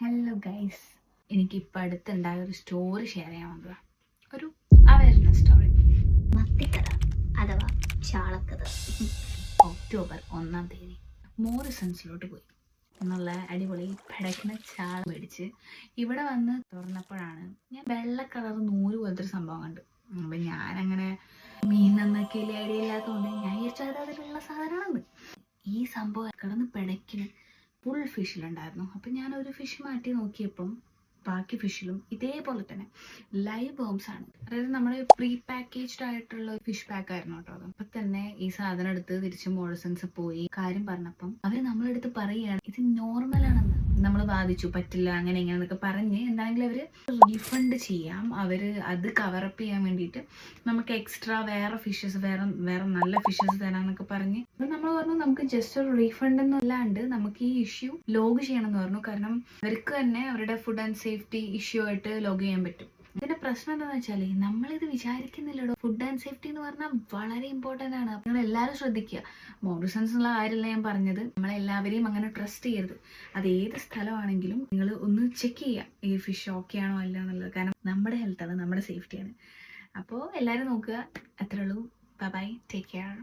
Hello guys, എനിക്കിപ്പോൾ അടുത്തുണ്ടായ ഒരു story share ചെയ്യാൻ വന്നതാണ്. ഒരു അവയർനെസ് സ്റ്റോറി. മത്തിക്കഥ അഥവാ ചാളക്കഥ. ഒക്ടോബർ 1-ാം തീയതി മോറിസൺസിലോട്ട് പോയി എന്നുള്ള അടിപൊളി പടക്കുന്ന ചാള മേടിച്ച് ഇവിടെ വന്ന് തുറന്നപ്പോഴാണ് ഞാൻ വെള്ള കളർ നൂല് പോലത്തെ ഒരു സംഭവം കണ്ടു. അപ്പം ഞാനങ്ങനെ മീൻ നന്നാക്കി വലിയ ഐഡിയ ഇല്ലാത്തതുകൊണ്ട് ഞാൻ വിചാരിച്ചത് അതിലുള്ള സാധനമാണെന്ന്. ഈ സംഭവം കിടന്ന് പിടയ്ക്കുന്ന ഫുൾ ഫിഷിലുണ്ടായിരുന്നു. അപ്പം ഞാനൊരു ഫിഷ് മാറ്റി നോക്കിയപ്പം ബാക്കി ഫിഷിലും ഇതേപോലെ തന്നെ ലൈവ് ബേംസ് ആണ്. അതായത് നമ്മുടെ പ്രീ പാക്കേജ്ഡ് ആയിട്ടുള്ള ഫിഷ് പാക്ക് ആയിരുന്നു കേട്ടോ അത്. അപ്പം തന്നെ ഈ സാധനം എടുത്ത് തിരിച്ച് മോറിസൺസ് പോയി കാര്യം പറഞ്ഞപ്പം അവർ നമ്മളെടുത്ത് പറയുകയാണ് ഇത് നോർമലാണെന്ന്. നമ്മൾ വാദിച്ചു പറ്റില്ല അങ്ങനെ ഇങ്ങനെന്നൊക്കെ പറഞ്ഞ് എന്താണെങ്കിലും അവർ റീഫണ്ട് ചെയ്യാം, അവർ അത് കവറപ്പ് ചെയ്യാൻ വേണ്ടിയിട്ട് നമുക്ക് എക്സ്ട്രാ വേറെ ഫിഷസ് വേറെ നല്ല ഫിഷസ് തരാന്നൊക്കെ പറഞ്ഞ് അപ്പം നമ്മൾ പറഞ്ഞു നമുക്ക് ജസ്റ്റ് ഒരു റീഫണ്ട് എന്നല്ലാണ്ട് നമുക്ക് ഈ ഇഷ്യൂ ലോഗ് ചെയ്യണം എന്ന് പറഞ്ഞു. കാരണം അവർക്ക് തന്നെ അവരുടെ ഫുഡ് ആൻഡ് സേഫ്റ്റി ഇഷ്യൂ ആയിട്ട് ലോഗ് ചെയ്യാൻ പറ്റും. ഇതിന്റെ പ്രശ്നം എന്താണെന്ന് വെച്ചാൽ നമ്മളിത് വിചാരിക്കുന്നില്ലടോ. ഫുഡ് ആൻഡ് സേഫ്റ്റി എന്ന് പറഞ്ഞാൽ വളരെ ഇമ്പോർട്ടൻ്റ് ആണ്. നിങ്ങൾ എല്ലാവരും ശ്രദ്ധിക്കുക. മോറിസൺസ് ഉള്ള കാര്യമല്ല ഞാൻ പറഞ്ഞത്, നമ്മളെല്ലാവരെയും അങ്ങനെ ട്രസ്റ്റ് ചെയ്യരുത്. അത് ഏത് സ്ഥലമാണെങ്കിലും നിങ്ങൾ ഒന്ന് ചെക്ക് ചെയ്യുക ഈ ഫിഷ് ഓക്കെ ആണോ അല്ല എന്നുള്ളത്. കാരണം നമ്മുടെ ഹെൽത്താണ്, നമ്മുടെ സേഫ്റ്റിയാണ്. അപ്പോൾ എല്ലാവരും നോക്കുക. അത്രേ ഉള്ളൂ. Bye bye, take care.